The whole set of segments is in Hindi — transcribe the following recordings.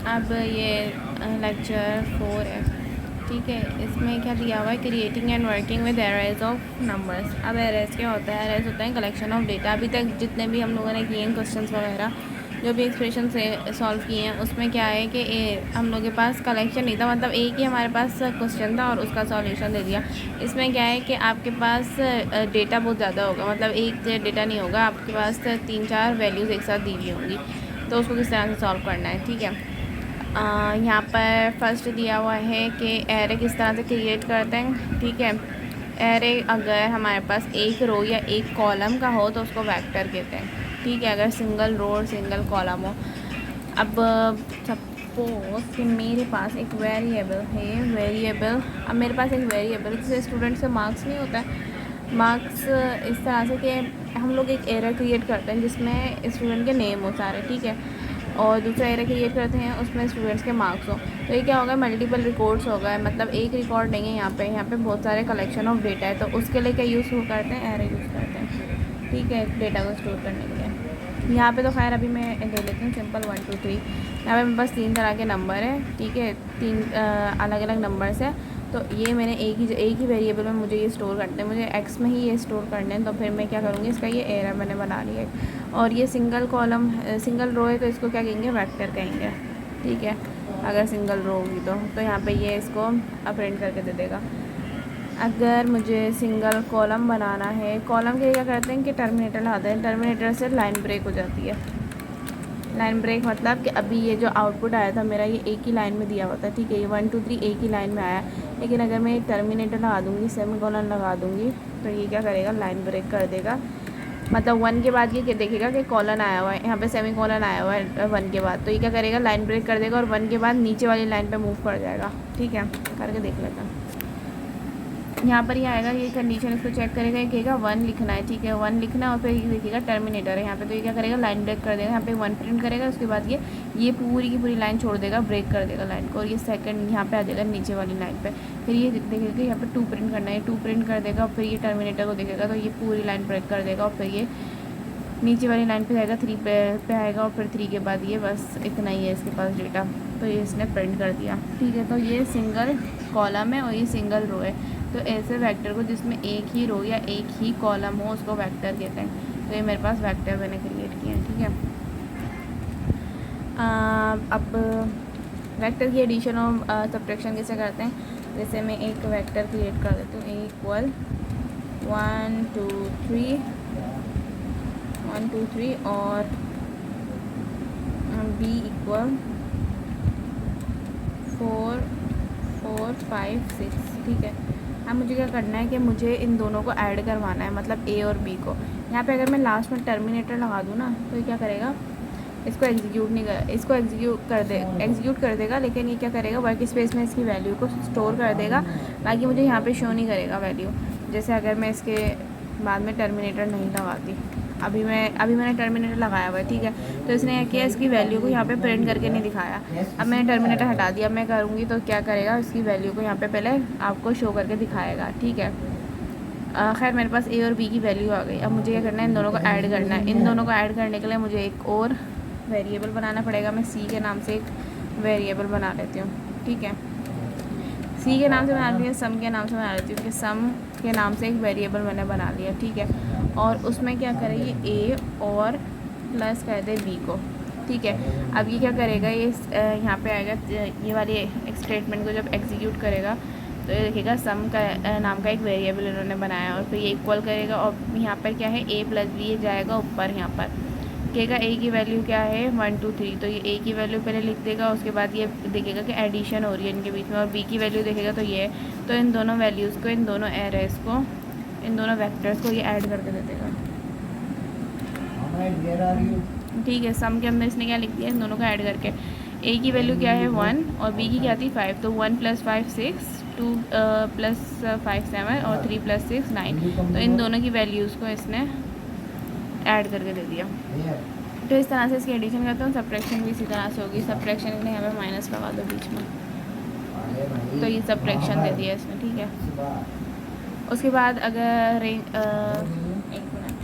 अब ये लेक्चर 4 है, ठीक है। इसमें क्या दिया हुआ है, creating and working with arrays of numbers. अब एरेज क्या होता है, एरेज होता है कलेक्शन ऑफ डेटा। अभी तक जितने भी हम लोगों ने किए हैं क्वेश्चंस वगैरह, जो भी एक्सप्रेशन से सॉल्व किए हैं, उसमें क्या है कि हम लोग के पास कलेक्शन नहीं था, मतलब एक ही हमारे पास क्वेश्चन था और उसका सॉल्यूशन दे दिया। इसमें क्या है कि आपके पास डेटा बहुत ज़्यादा होगा, मतलब एक डेटा नहीं होगा, आपके पास 3-4 वैल्यूज़ एक साथ दी हुई होंगी, तो उसको किस तरह से सॉल्व करना है, ठीक है। यहाँ पर फर्स्ट दिया हुआ है कि एरे किस तरह से क्रिएट करते हैं, ठीक है। एरे अगर हमारे पास एक रो या एक कॉलम का हो तो उसको वेक्टर कहते हैं, ठीक है, अगर सिंगल रो और सिंगल कॉलम हो। अब सपोज कि मेरे पास एक वेरिएबल है, अब मेरे पास एक वेरिएबल, जैसे स्टूडेंट से मार्क्स नहीं होता है, मार्क्स इस तरह से कि हम लोग एक एरे क्रिएट करते हैं जिसमें स्टूडेंट के नेम हो सारे, ठीक है, और दूसरा एरे क्रिएट करते हैं उसमें स्टूडेंट्स के मार्क्स हो। तो ये क्या होगा, मल्टीपल रिकॉर्ड्स होगा, मतलब एक रिकॉर्ड नहीं है यहाँ पे बहुत सारे कलेक्शन ऑफ डेटा है। तो उसके लिए क्या यूज़ करते हैं, एरे यूज़ करते हैं, ठीक है, डेटा को स्टोर करने के लिए। यहाँ पे तो खैर अभी मैं ले लेती हूँ सिंपल 1 2 3। यहाँ पे मेरे पास 3 तरह के नंबर है, ठीक है, 3 अलग अलग नंबर्स है। तो ये मैंने एक ही वेरिएबल में मुझे ये स्टोर करते हैं, मुझे एक्स में ही ये स्टोर करने हैं। तो फिर मैं क्या करूँगी, इसका ये एरे मैंने बना लिया है। और ये सिंगल कॉलम सिंगल रो है तो इसको क्या कहेंगे, वेक्टर कहेंगे, ठीक है, अगर सिंगल रो होगी तो यहाँ पे ये इसको प्रिंट करके दे देगा। अगर मुझे सिंगल कॉलम बनाना है, कॉलम के लिए क्या करते हैं कि टर्मिनेटर लगाते हैं, टर्मिनेटर से लाइन ब्रेक हो जाती है। लाइन ब्रेक मतलब कि अभी ये जो आउटपुट आया था मेरा, ये एक ही लाइन में दिया हुआ था, ठीक है, ये 1 2 3 एक ही लाइन में आया। लेकिन अगर मैं टर्मिनेटर लगा दूँगी, सेमीकोलन लगा दूँगी, तो ये क्या करेगा, लाइन ब्रेक कर देगा। मतलब 1 के बाद ये देखेगा कि कॉलन आया हुआ है, यहाँ पे सेमी कॉलन आया हुआ है 1 के बाद, तो ये क्या करेगा, लाइन ब्रेक कर देगा और 1 के बाद नीचे वाली लाइन पे मूव कर जाएगा, ठीक है, करके देख लेते हैं। यहाँ पर ये आएगा, ये कंडीशन इसको चेक करेगा, ये कहेगा 1 लिखना है, ठीक है, 1 लिखना है, और फिर ये देखिएगा टर्मिनेटर है यहाँ पे, तो ये क्या करेगा, लाइन ब्रेक कर देगा, यहाँ पे 1 प्रिंट करेगा, उसके बाद ये पूरी की पूरी लाइन छोड़ देगा, ब्रेक कर देगा लाइन को, और ये सेकंड यहाँ पे आ जाएगा नीचे वाली लाइन पे। फिर ये देखेगा यहाँ पे 2 प्रिंट करना है, 2 प्रिंट कर देगा, और फिर ये टर्मिनेटर को देखेगा तो ये पूरी लाइन ब्रेक कर देगा, और फिर ये नीचे वाली लाइन पे जाएगा, 3 पे आएगा, और फिर 3 के बाद ये बस इतना ही है इसके पास डेटा, तो ये इसने प्रिंट कर दिया, ठीक है। तो ये सिंगल कॉलम है और ये सिंगल रो है। तो ऐसे वेक्टर को जिसमें एक ही रो या एक ही कॉलम हो उसको वेक्टर कहते हैं। तो ये मेरे पास वेक्टर मैंने क्रिएट किया है, ठीक है। अब वेक्टर की एडिशन और सब्ट्रैक्शन कैसे करते हैं, जैसे मैं एक वेक्टर क्रिएट कर देती हूँ, ए इक्वल 1 2 3 1 2 3 और बी इक्वल 4 4 5 6, ठीक है। अब मुझे क्या करना है कि मुझे इन दोनों को ऐड करवाना है, मतलब ए और बी को। यहाँ पे अगर मैं लास्ट में टर्मिनेटर लगा दूँ ना, तो ये क्या करेगा, इसको एग्जीक्यूट नहीं कर, इसको एग्जीक्यूट कर देगा, लेकिन ये क्या करेगा, वर्क स्पेस में इसकी वैल्यू को स्टोर कर देगा, बाकी मुझे यहाँ पे शो नहीं करेगा वैल्यू। जैसे अगर मैं इसके बाद में टर्मिनेटर नहीं लगाती, अभी मैंने टर्मिनेटर लगाया हुआ है, ठीक है, तो इसने क्या किया, इसकी वैल्यू को यहाँ पे प्रिंट करके नहीं दिखाया। अब मैंने टर्मिनेटर हटा दिया, मैं करूँगी तो क्या करेगा, इसकी वैल्यू को यहाँ पे पहले आपको शो करके दिखाएगा, ठीक है। खैर मेरे पास ए और बी की वैल्यू आ गई। अब मुझे क्या करना है, इन दोनों को ऐड करना है। इन दोनों को ऐड करने के लिए मुझे एक और वेरिएबल बनाना पड़ेगा। मैं सी के नाम से एक वेरिएबल बना लेती हूँ, ठीक है, सी के नाम से बना रही हूँ, सम के नाम से बना लेती हूँ कि सम के नाम से एक वेरिएबल मैंने बना लिया, ठीक है। और उसमें क्या करेंगे, ए और प्लस कर दे बी को, ठीक है। अब ये क्या करेगा, ये यहाँ पे आएगा, ये वाली स्टेटमेंट को जब एग्जीक्यूट करेगा तो ये देखिएगा सम का नाम का एक वेरिएबल इन्होंने बनाया, और फिर ये इक्वल करेगा, और यहाँ पर क्या है, ए प्लस बी, ये जाएगा ऊपर, यहाँ पर कहेगा ए की वैल्यू क्या है 1 2 3, तो ये ए की वैल्यू पहले लिख देगा, उसके बाद ये देखेगा कि एडिशन हो रही है इनके बीच में, और बी की वैल्यू देखेगा तो ये है। तो इन दोनों वैल्यूज़ को, इन दोनों एरेस को, इन दोनों वेक्टर्स को ये ऐड करके दे देगा, ठीक है। सम के अंदर इसने क्या लिख दिया, इन दोनों को ऐड करके, ए की वैल्यू क्या है 1 और बी की क्या थी 5, तो 1 + 5 6, 2 + 5 7 और 3 + 6 9, तो इन दोनों की वैल्यूज़ को इसने ऐड करके दे दिया। तो इस तरह से इसकी एडिशन करता हूँ। सब्ट्रैक्शन भी इसी तरह से होगी, सब्ट्रैक्शन के लिए यहाँ पे माइनस लगा दो बीच में, तो ये सब्ट्रैक्शन दे दिया इसने, ठीक है। उसके बाद अगर एक मिनट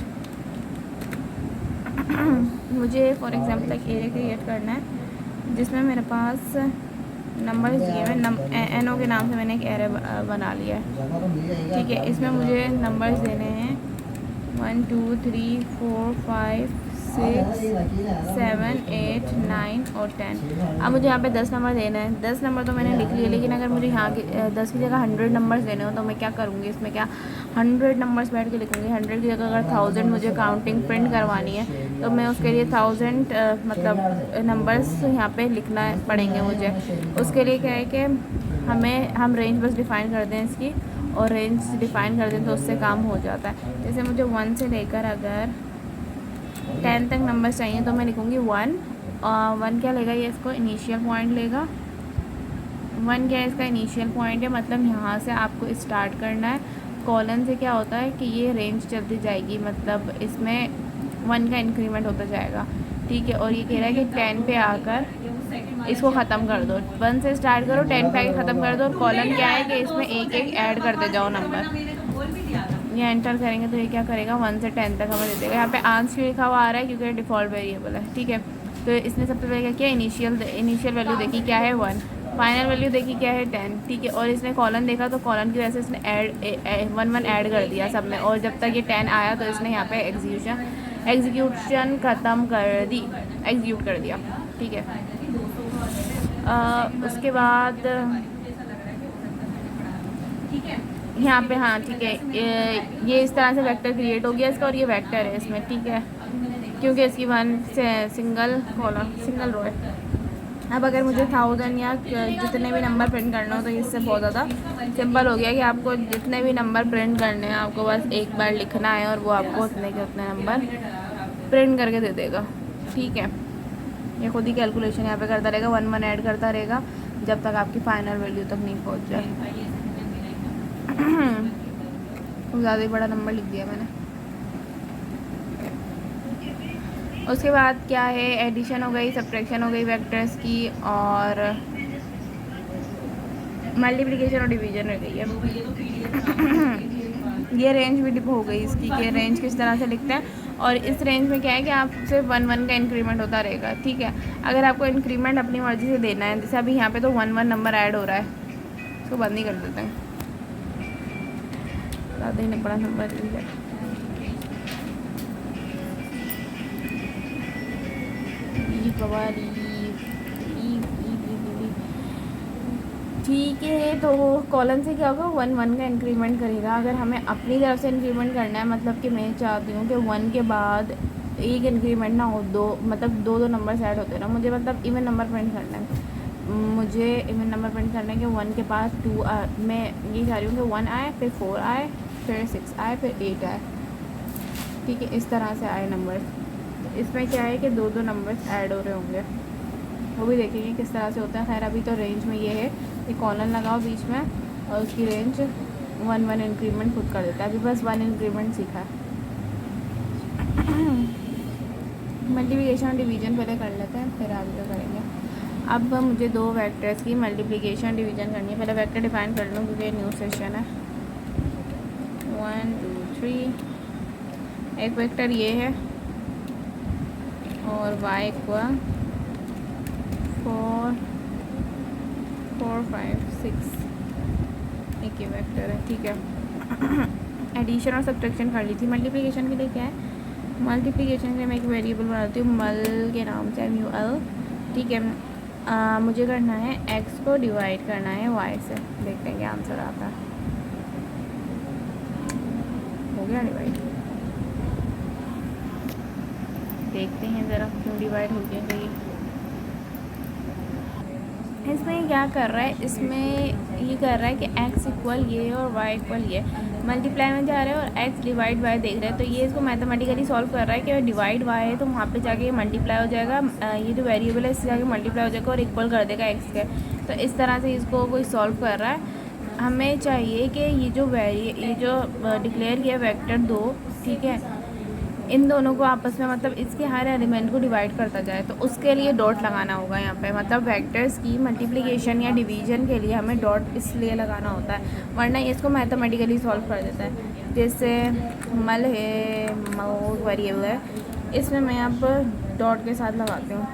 मुझे फॉर एग्जांपल एक एरे क्रिएट करना है, जिसमें मेरे पास नंबर दिए हुए एनो के नाम से मैंने एक एरे बना लिया है। ठीक है, इसमें मुझे नंबर्स देने हैं 1 2 3 4 5 6 7 8 9 और 10। अब मुझे यहाँ पे 10 नंबर देना है। 10 नंबर तो मैंने लिख लिए, लेकिन अगर मुझे यहाँ के 10 की जगह 100 नंबर्स देने हो तो मैं क्या करूँगी, इसमें क्या 100 नंबर्स बैठ के लिखूँगी। 100 की जगह अगर 1000 मुझे काउंटिंग प्रिंट करवानी है तो मैं उसके लिए 1000 मतलब नंबर्स यहाँ पे लिखना पड़ेंगे मुझे। उसके लिए क्या है कि हम रेंज बस डिफ़ाइन कर दें इसकी, और रेंज डिफ़ाइन कर दें तो उससे काम हो जाता है। जैसे मुझे 1 से लेकर अगर 10 तक नंबर चाहिए तो मैं लिखूँगी 1। 1 क्या लेगा, ये इसको इनिशियल पॉइंट लेगा। 1 क्या है, इसका इनिशियल पॉइंट है, मतलब यहाँ से आपको स्टार्ट करना है। कॉलन से क्या होता है कि ये रेंज चलती जाएगी, मतलब इसमें 1 का इंक्रीमेंट होता जाएगा। ठीक है, और ये कह रहा है कि 10 पे आकर इसको ख़त्म कर दो। 1 से स्टार्ट करो, 10 पे आके ख़त्म कर दो। और कॉलन क्या है कि इसमें एक एक ऐड करते जाओ नंबर। ये एंटर करेंगे तो ये क्या करेगा, 1 से 10 तक हमें दे देगा। यहाँ पे आंसर लिखा हुआ आ रहा है क्योंकि डिफ़ॉल्ट वेरिएबल है। ठीक है, तो इसने सबसे पहले क्या किया, इनिशियल वैल्यू देखी क्या है 1, फाइनल वैल्यू देखी क्या है 10। ठीक है, और इसने कॉलन देखा तो कॉलन की वजह से इसने ऐड 1 ऐड कर दिया सब में, और जब तक ये 10 आया तो इसने यहाँ पे एग्जीक्यूशन ख़त्म कर दी, एग्जीक्यूट कर दिया। ठीक है, उसके बाद यहाँ पे हाँ ठीक है, ये इस तरह से वेक्टर क्रिएट हो गया इसका, और ये वेक्टर है इसमें। ठीक है, क्योंकि इसकी 1 से सिंगल कॉलम सिंगल रो है। अब अगर मुझे 1000 या जितने भी नंबर प्रिंट करना हो तो इससे बहुत ज़्यादा सिंपल हो गया कि आपको जितने भी नंबर प्रिंट करने हैं आपको बस एक बार लिखना है और वो आपको उतने के उतने नंबर प्रिंट करके दे देगा। ठीक है, ये खुद ही कैलकुलेशन यहाँ पे करता रहेगा, 1 ऐड करता रहेगा जब तक आपकी फ़ाइनल वैल्यू तक नहीं पहुँच जाए। ज़्यादा ही बड़ा नंबर लिख दिया मैंने। उसके बाद क्या है, एडिशन हो गई, सब्ट्रैक्शन हो गई वेक्टर्स की, और मल्टीप्लिकेशन और डिवीजन रह गई है। ये रेंज भी हो गई इसकी कि रेंज किस तरह से लिखते हैं, और इस रेंज में क्या है कि आप सिर्फ 1 का इंक्रीमेंट होता रहेगा। ठीक है, अगर आपको इंक्रीमेंट अपनी मर्ज़ी से देना है, जैसे अभी यहाँ पे तो 1 नंबर ऐड हो रहा है, इसको बंद ही कर देते हैं, ज़्यादा ही बड़ा नंबर है। ठीक है, तो कॉलन से क्या होगा, 1 का इंक्रीमेंट करेगा। अगर हमें अपनी तरफ से इंक्रीमेंट करना है, मतलब कि मैं चाहती हूँ कि 1 के बाद एक इंक्रीमेंट ना हो, मतलब दो नंबर्स ऐड होते हैं ना, मुझे मतलब इवन नंबर प्रिंट करना है। मुझे इवन नंबर प्रिंट करना है कि 1 के पास 2 मैं ये चाह रही हूँ कि 1 आए, फिर 4 आए, फिर 6 आए, फिर 8 आए। ठीक है, इस तरह से आए नंबर्स। तो इसमें क्या है कि दो नंबर्स ऐड हो रहे होंगे, वो भी देखेंगे किस तरह से होता है। खैर अभी तो रेंज में ये है कि कॉलन लगाओ बीच में और उसकी रेंज 1 इंक्रीमेंट खुद कर देता है। अभी बस 1 इंक्रीमेंट सीखा है। मल्टीप्लिकेशन और डिवीजन पहले कर लेते हैं, फिर आगे क्या करेंगे। अब मुझे 2 वेक्टर्स की मल्टीप्लिकेशन डिवीजन करनी है। पहले वेक्टर डिफाइन कर लूँ क्योंकि न्यू सेशन है। 1 2 3, एक वेक्टर ये है और y इक्वल 4 4 5 6, एक ये वेक्टर है। ठीक है, एडिशन और सब्ट्रैक्शन कर ली थी। मल्टीप्लिकेशन के लिए क्या है, मल्टीप्लिकेशन के लिए मैं एक वेरिएबल बनाती हूँ मल के नाम से, MUL। ठीक है, मुझे करना है x को डिवाइड करना है y से। देखते हैं क्या आंसर आता है। हो गया डिवाइड, देखते हैं ज़रा क्यों डिवाइड हो गया। कहीं इसमें क्या कर रहा है, इसमें ये कर रहा है कि x इक्वल ये और y इक्वल ये, मल्टीप्लाई में जा रहे हैं और x डिवाइड y देख रहे हैं। तो ये इसको मैथमेटिकली सॉल्व कर रहा है कि डिवाइड y है तो वहाँ पे जाके ये मल्टीप्लाई हो जाएगा, ये जो वेरिएबल है इससे जाके मल्टीप्लाई हो जाएगा और इक्वल कर देगा x के। तो इस तरह से इसको कोई सॉल्व कर रहा है। हमें चाहिए कि ये जो डिक्लेयर किया वेक्टर 2, ठीक है, इन दोनों को आपस में मतलब इसके हर एलिमेंट को डिवाइड करता जाए, तो उसके लिए डॉट लगाना होगा यहाँ पे। मतलब वेक्टर्स की मल्टीप्लिकेशन या डिवीजन के लिए हमें डॉट इसलिए लगाना होता है, वरना इसको मैथमेटिकली सॉल्व कर देता है। जैसे मल है, मल वेरिएबल है, इसमें मैं अब डॉट के साथ लगाती हूँ।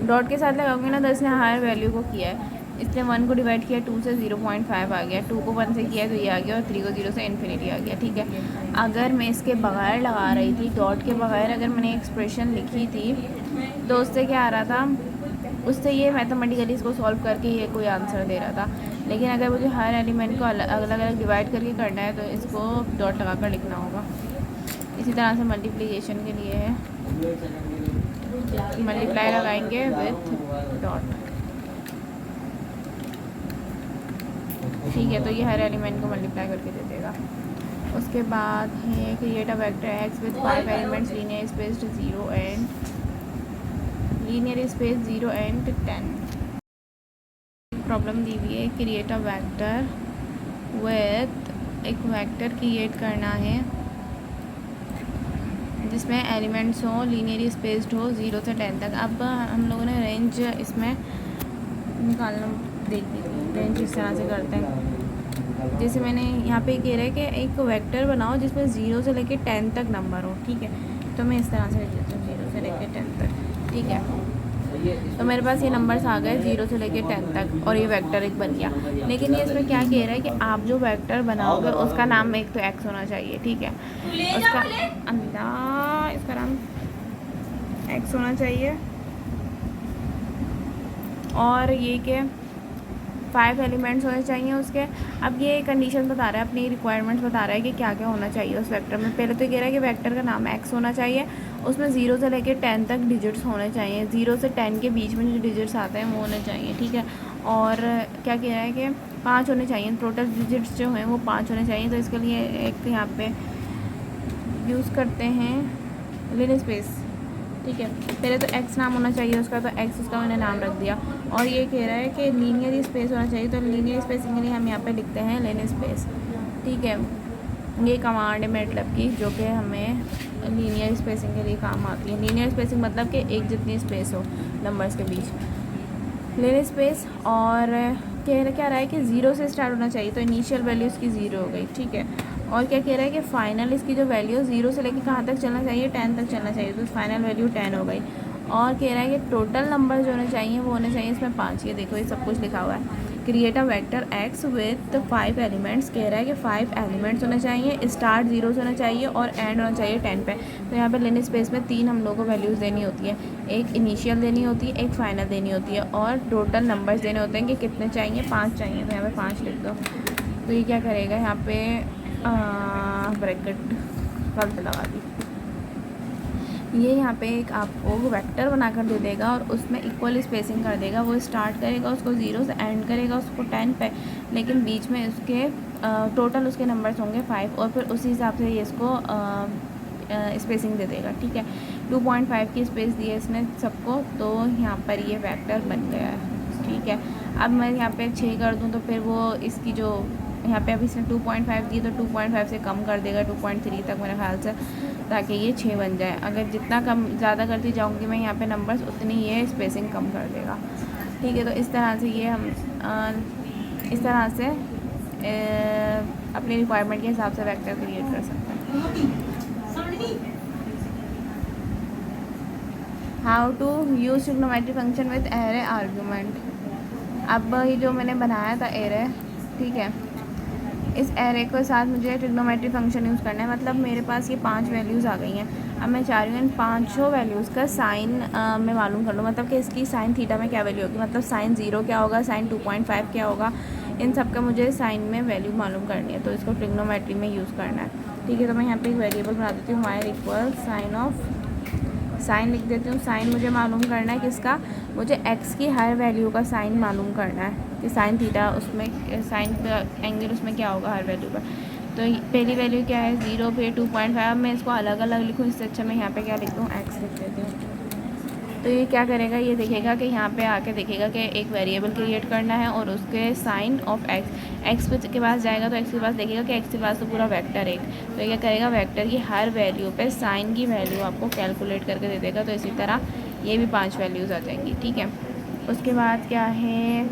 डॉट के साथ लगाऊंगी ना तो इसने हायर वैल्यू को किया है, इसने 1 को डिवाइड किया 2 से 0.5 आ गया, 2 को 1 से किया तो ये आ गया और 3 को 0 से इन्फिनिटी आ गया। ठीक है, अगर मैं इसके बगैर लगा रही थी, डॉट के बगैर अगर मैंने एक्सप्रेशन लिखी थी तो उससे क्या आ रहा था, उससे ये मैथमेटिकली इसको सॉल्व करके ये कोई आंसर दे रहा था। लेकिन अगर मुझे हर एलिमेंट को अलग अलग डिवाइड करके करना है तो इसको डॉट लगा कर लिखना होगा। इसी तरह से मल्टीप्लिकेशन के लिए है, मल्टीप्लाई लगाएंगे विथ डॉट। ठीक है, तो ये हर एलिमेंट को मल्टीप्लाई करके दे देगा। उसके बाद है create a vector X with 5 elements linear space 0 and linear space 0 and 10। Problem दी हुई है, क्रिएट अ वेक्टर विथ, एक वेक्टर क्रिएट करना है जिसमें एलिमेंट्स हो लीनियरली स्पेस्ड हो 0 से 10 तक। अब हम लोगों ने रेंज इसमें निकालना देख ली थी, रेंज इस तरह से करते हैं। जैसे मैंने यहाँ पे कह रहा है कि एक वेक्टर बनाओ जिसमें 0 से लेके 10 तक नंबर हो। ठीक है, तो मैं इस तरह से लिख देती हूँ 0 से लेके 10 तक। ठीक है, तो मेरे पास ये नंबर्स आ गए 0 से लेके 10 तक और ये वेक्टर एक बन गया। लेकिन ये इसमें क्या कह रहा है कि आप जो वेक्टर बनाओगे उसका नाम एक तो एक्स होना चाहिए। ठीक है, उसका अल्लाह इसका नाम एक्स होना चाहिए और ये के 5 एलिमेंट्स होने चाहिए उसके। अब ये कंडीशन बता रहा है, अपनी रिक्वायरमेंट्स बता रहा है कि क्या क्या होना चाहिए उस वेक्टर में। पहले तो कह रहा है कि वेक्टर का नाम एक्स होना चाहिए, उसमें 0 से लेकर 10 तक डिजिट्स होने चाहिए, 0 से 10 के बीच में जो डिजिट्स आते हैं वो होने चाहिए। ठीक है, और क्या कह रहा है कि 5 होने चाहिए, टोटल डिजिट्स जो हैं वो 5 होने चाहिए। तो इसके लिए एक यहाँ पे यूज़ करते हैं लिनियर स्पेस। ठीक है, पहले तो एक्स नाम होना चाहिए उसका, तो एक्स उसका मैंने नाम रख दिया। और ये कह रहा है कि लीनियर स्पेस होना चाहिए, तो लीनियर स्पेसिंग के लिए हम यहाँ पे लिखते हैं लिनियर स्पेस। ठीक है, ये कमांड है मेटलब की जो कि हमें लीनियर स्पेसिंग के लिए काम आती है। लीनियर स्पेसिंग मतलब कि एक जितनी स्पेस हो नंबर्स के बीच, लिनियर स्पेस। और क्या रहा है कि 0 से स्टार्ट होना चाहिए, तो इनिशियल वैल्यू इसकी 0 हो गई। ठीक है, और क्या कह रहा है कि फ़ाइनल इसकी जो वैल्यू 0 से लेकर कहाँ तक चलना चाहिए, 10 तक चलना चाहिए, तो फाइनल वैल्यू 10 हो गई। और कह रहा है कि टोटल नंबर जो होने चाहिए वो होने चाहिए इसमें 5। ये देखो ये सब कुछ लिखा हुआ है, create a vector x with 5 elements. कह रहा है कि 5 एलिमेंट्स होने चाहिए, स्टार्ट 0 से होना चाहिए और एंड होना चाहिए 10 पे। तो यहाँ पे लिनियर स्पेस में 3 हम लोगों को वैल्यूज़ देनी होती है, एक इनिशियल देनी होती है, एक फाइनल देनी होती है, और टोटल नंबर्स देने होते हैं कि कितने चाहिए, 5 चाहिए। तो यहाँ पे 5 लिख दो। तो ये क्या करेगा, यहाँ पे ब्रैकेट गलत लगा दी, ये यहाँ पे एक आपको वेक्टर बनाकर दे देगा और उसमें इक्वल स्पेसिंग कर देगा। वो स्टार्ट करेगा उसको 0 से, एंड करेगा उसको 10 पे, लेकिन बीच में उसके टोटल उसके नंबर्स होंगे 5, और फिर उसी हिसाब से ये इसको स्पेसिंग दे देगा। ठीक है, 2.5 की स्पेस दी है इसने सबको, तो यहाँ पर ये वेक्टर बन गया है। ठीक है, अब मैं यहाँ पे 6 कर दूँ तो फिर वो इसकी जो यहाँ पे अभी इसने 2.5 दी तो 2.5 से कम कर देगा 2.3 तक मेरे ख्याल से, ताकि ये 6 बन जाए। अगर जितना कम ज़्यादा करती जाऊँगी मैं यहाँ पे नंबर्स, उतनी ये स्पेसिंग कम कर देगा। ठीक है, तो इस तरह से ये हम इस तरह से अपनी रिक्वायरमेंट के हिसाब से वेक्टर क्रिएट कर सकते हैं। How to use trigonometric function with array argument. अब ये जो मैंने बनाया था एरे, ठीक है, इस एरे के साथ मुझे ट्रिग्नोमेट्रिक फंक्शन यूज़ करना है। मतलब मेरे पास ये 5 वैल्यूज़ आ गई हैं। अब मैं चाह रही हूँ इन 5 वैल्यूज़ का साइन मैं मालूम कर लूँ, मतलब कि इसकी साइन थीटा में क्या वैल्यू होगी, मतलब साइन 0 क्या होगा, साइन 2.5 क्या होगा, इन सब का मुझे साइन में वैल्यू मालूम करनी है, तो इसको ट्रिग्नोमेट्री में यूज़ करना है। ठीक है, तो मैं यहाँ पे एक वेरिएबल बना देती हूँ, वाई इक्वल साइन लिख देती हूँ। साइन मुझे मालूम करना है किसका, मुझे एक्स की हर वैल्यू का साइन मालूम करना है कि साइन थीटा उसमें, साइन का एंगल उसमें क्या होगा हर वैल्यू पर। तो पहली वैल्यू क्या है 0, फिर 2.5। अब मैं इसको अलग अलग लिखूँ, इससे अच्छा मैं यहाँ पे क्या लिख दूँ, एक्स लिख देती हूँ। तो ये क्या करेगा, ये देखेगा कि यहाँ पे आके देखेगा कि एक वेरिएबल क्रिएट करना है और उसके साइन ऑफ एक्स के पास जाएगा तो एक्स के पास देखेगा कि एक्स के पास तो पूरा वेक्टर एक, तो ये क्या करेगा, वेक्टर की हर वैल्यू पे साइन की वैल्यू आपको कैलकुलेट करके दे देगा। तो इसी तरह ये भी 5 वैल्यूज़ आ जाएंगी। ठीक है, उसके बाद क्या है,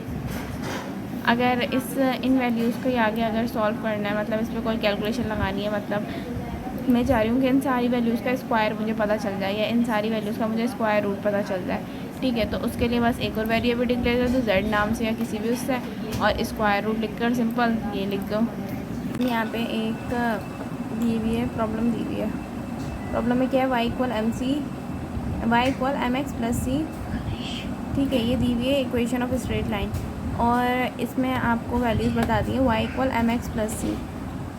अगर इन वैल्यूज़ को आगे अगर सॉल्व करना है, मतलब इस पर कोई कैलकुलेशन लगानी है, मतलब मैं चाह रही हूँ कि इन सारी वैल्यूज़ का स्क्वायर मुझे पता चल जाए, या इन सारी वैल्यूज़ का मुझे स्क्वायर रूट पता चल जाए। ठीक है। तो उसके लिए बस एक और वेरिएबल डिक्लेयर कर दो जेड नाम से या किसी भी उससे, और स्क्वायर रूट लिख कर सिंपल ये लिख दो। यहाँ पे एक दी हुई है प्रॉब्लम, दी हुई है प्रॉब्लम में क्या है, y equal M x plus c, ठीक है। ये दी हुई है इक्वेशन ऑफ स्ट्रेट लाइन, और इसमें आपको वैल्यूज़ बता दी है y equal M x plus c.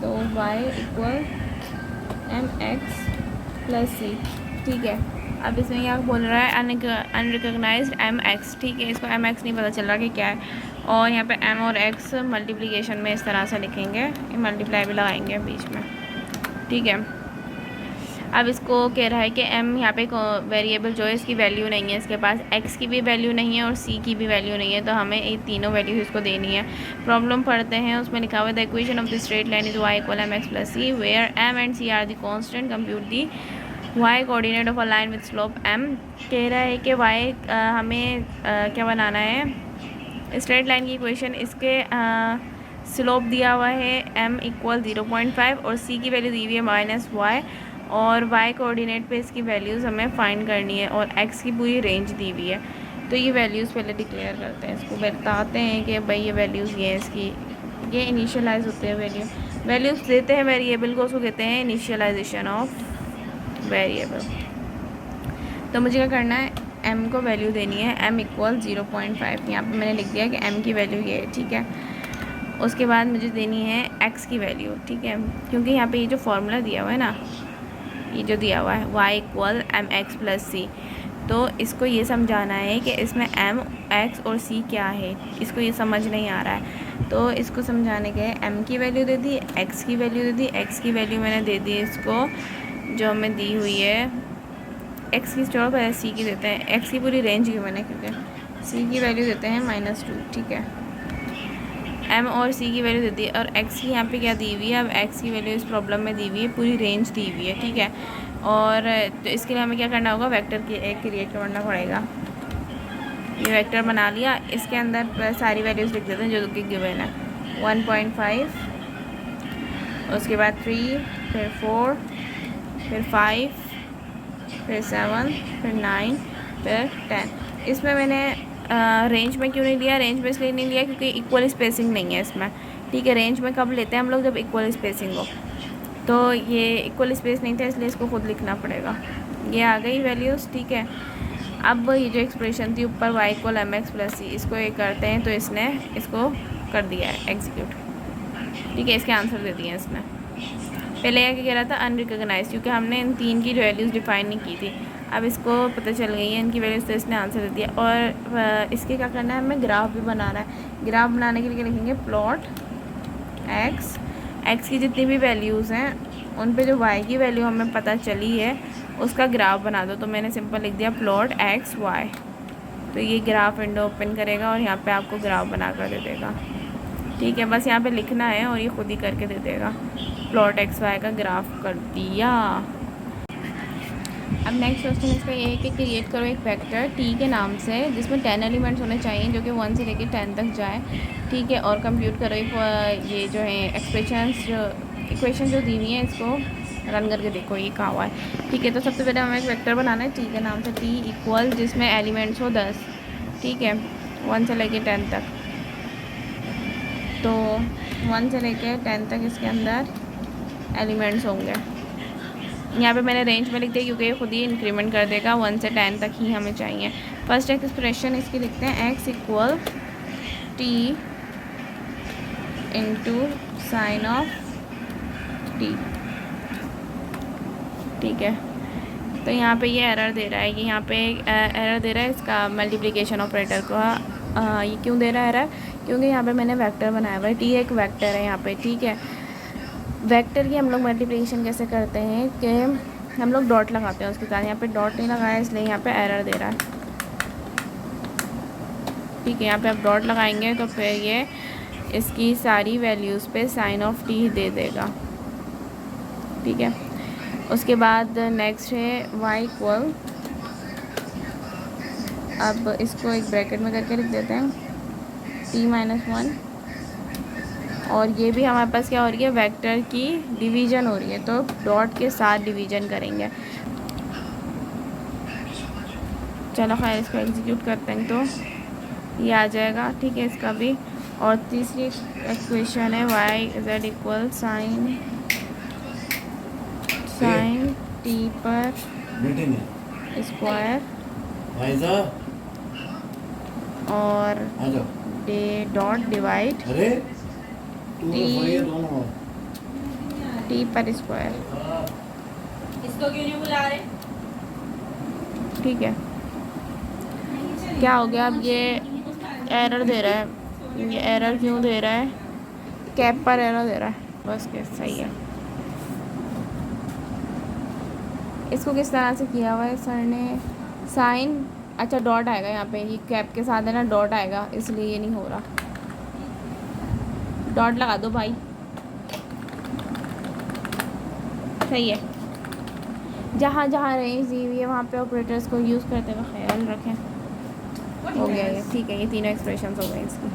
तो y equal M x plus c, ठीक है। अब इसमें क्या बोल रहा है, अनरिकग्नाइज्ड एम एक्स, ठीक है। इसको एम एक्स नहीं पता चल रहा कि क्या है, और यहाँ पे एम और एक्स मल्टीप्लिकेशन में इस तरह से लिखेंगे, मल्टीप्लाई भी लगाएंगे बीच में, ठीक है। अब इसको कह रहा है कि एम यहाँ पे वेरिएबल जो है इसकी वैल्यू नहीं है, इसके पास एक्स की भी वैल्यू नहीं है और सी की भी वैल्यू नहीं है, तो हमें ये तीनों वैल्यूज इसको देनी है। प्रॉब्लम पढ़ते हैं, उसमें लिखा हुआ है the equation of the straight line is Y equal M x plus C where M and C are the constant, compute the Y coordinate of a line with slope M. कह रहा है कि वाई हमें क्या बनाना है, स्ट्रेट लाइन की इक्वेशन, इसके स्लोप दिया हुआ है m इक्वल 0.5 और c की वैल्यू दी हुई है -y, और y कोऑर्डिनेट पे इसकी वैल्यूज़ हमें फाइंड करनी है, और x की पूरी रेंज दी हुई है। तो ये वैल्यूज़ पहले डिक्लेयर करते हैं, इसको बताते हैं कि भाई ये वैल्यूज़ ये है इसकी, ये इनिशियलाइज होते हैं वैल्यूज़ देते हैं वेरिएबल को, उसको कहते हैं इनिशियलाइजेशन ऑफ वेरिएबल। तो मुझे क्या करना है, m को वैल्यू देनी है m इक्वल 0.5, यहाँ पर मैंने लिख दिया कि m की वैल्यू ये है, ठीक है। उसके बाद मुझे देनी है x की वैल्यू, ठीक है, क्योंकि यहाँ पे ये जो फार्मूला दिया हुआ है ना, ये जो दिया हुआ है y equal M x plus c, तो इसको ये समझाना है कि इसमें m, x और c क्या है, इसको ये समझ नहीं आ रहा है। तो इसको समझाने के m की वैल्यू दे दी, x की वैल्यू दे दी, x की वैल्यू मैंने दे दी इसको जो हमें दी हुई है, x की छोड़ पहले c की देते हैं, x की पूरी रेंज की मैंने, क्योंकि c की वैल्यू देते हैं -2, ठीक है। m और c की वैल्यू दे दी, और x की यहाँ पे क्या दी हुई है, अब x की वैल्यू इस प्रॉब्लम में दी हुई है, पूरी रेंज दी हुई है, ठीक है। और तो इसके लिए हमें क्या करना होगा, वेक्टर की एक क्रिएट करना पड़ेगा। ये वेक्टर बना लिया, इसके अंदर सारी वैल्यूज़ लिख देते हैं जो कि गिवन है, 1.5, उसके बाद 3, फिर 4, फिर 5, फिर 7, फिर 9, फिर 10। इसमें मैंने रेंज में क्यों नहीं लिया, रेंज में इसलिए नहीं लिया क्योंकि इक्वल स्पेसिंग नहीं है इसमें, ठीक है। रेंज में कब लेते हैं हम लोग, जब इक्वल स्पेसिंग हो, तो ये इक्वल स्पेस नहीं था इसलिए इसको खुद लिखना पड़ेगा। ये आ गई वैल्यूज़, ठीक है। अब ये जो एक्सप्रेशन थी ऊपर y equal M x plus c, इसको ये करते हैं, तो इसने इसको कर दिया है एग्जीक्यूट, ठीक है। इसके आंसर दे दिए इसने। पहले क्या कह रहा था, अनरिकग्नाइज, क्योंकि हमने इन तीन की वैल्यूज़ डिफाइन नहीं की थी, अब इसको पता चल गई है इनकी वैल्यूज़, तो इसने आंसर दे दिया। और इसके क्या करना है, हमें ग्राफ भी बनाना है। ग्राफ बनाने के लिए क्या लिखेंगे, प्लॉट एक्स की जितनी भी वैल्यूज़ हैं उन पे जो वाई की वैल्यू हमें पता चली है उसका ग्राफ बना दो। तो मैंने सिंपल लिख दिया प्लॉट एक्स वाई, तो ये ग्राफ विंडो ओपन करेगा और यहाँ पे आपको ग्राफ बना कर दे देगा, ठीक है। बस यहाँ पे लिखना है और ये खुद ही करके दे देगा, प्लॉट एक्स वाई का ग्राफ कर दिया। अब नेक्स्ट क्वेश्चन इसका ये है कि क्रिएट करो एक वेक्टर टी के नाम से जिसमें 10 एलिमेंट्स होने चाहिए जो कि 1 से लेकर 10 तक जाए, ठीक है। और कंप्यूट करो एक ये जो है इक्वेशन जो दी हुई है, इसको रन करके देखो ये कहाँ हुआ है, ठीक है। तो सबसे पहले हमें एक वेक्टर बनाना है टी के नाम से, टी इक्वल जिसमें एलिमेंट्स हो 10, ठीक है, 1 से लेकर 10 तक। तो 1 से लेकर 10 तक इसके अंदर एलिमेंट्स होंगे। यहाँ पे मैंने रेंज में लिख दिया क्योंकि ये खुद ही इंक्रीमेंट कर देगा, 1 से 10 तक ही हमें चाहिए। फर्स्ट एक्सप्रेशन इसकी लिखते हैं x equal T into sine of T, ठीक है। तो यहाँ पे ये एरर दे रहा है, यहाँ पे एरर दे रहा है इसका मल्टीप्लिकेशन ऑपरेटर को। ये क्यों दे रहा है एरर, क्योंकि यहाँ पे मैंने वेक्टर बनाया हुआ है, टी एक वेक्टर है यहाँ पे, ठीक है। वेक्टर की हम लोग मल्टीप्लिकेशन कैसे करते हैं कि हम लोग डॉट लगाते हैं उसके साथ, यहाँ पे डॉट नहीं लगाया इसलिए यहाँ पे एरर दे रहा है, ठीक है। यहाँ पे आप डॉट लगाएंगे तो फिर ये इसकी सारी वैल्यूज़ पे साइन ऑफ टी दे देगा, ठीक है। उसके बाद नेक्स्ट है y इक्वल, अब इसको एक ब्रैकेट में करके लिख देते हैं t-1, और ये भी हमारे पास क्या हो रही है, वेक्टर की डिवीज़न हो रही है, तो डॉट के साथ डिवीज़न करेंगे। चलो खैर इसको एग्जीक्यूट करते हैं तो ये आ जाएगा, ठीक है इसका भी। और तीसरी इक्वेशन है Y Z equal sine T पर स्क्वायर और डे डॉट डिवाइड टी पर स्क्वायर। इसको क्यों नहीं बुला रहे? ठीक है, क्या हो गया अब ये एरर दे रहा है, ये एरर क्यों दे रहा है, कैप पर एरर दे रहा है, बस के सही है। इसको किस तरह से किया हुआ है सर ने, साइन, अच्छा डॉट आएगा यहाँ पे, ये कैप के साथ है ना डॉट आएगा, इसलिए ये नहीं हो रहा। डॉट लगा दो भाई, सही है। जहाँ जहाँ रेंज दी हुई है वहाँ पे ऑपरेटर्स को यूज़ करते हुए ख्याल रखें। हो गया ये, ठीक है, ये तीनों एक्सप्रेशंस हो गए इसकी।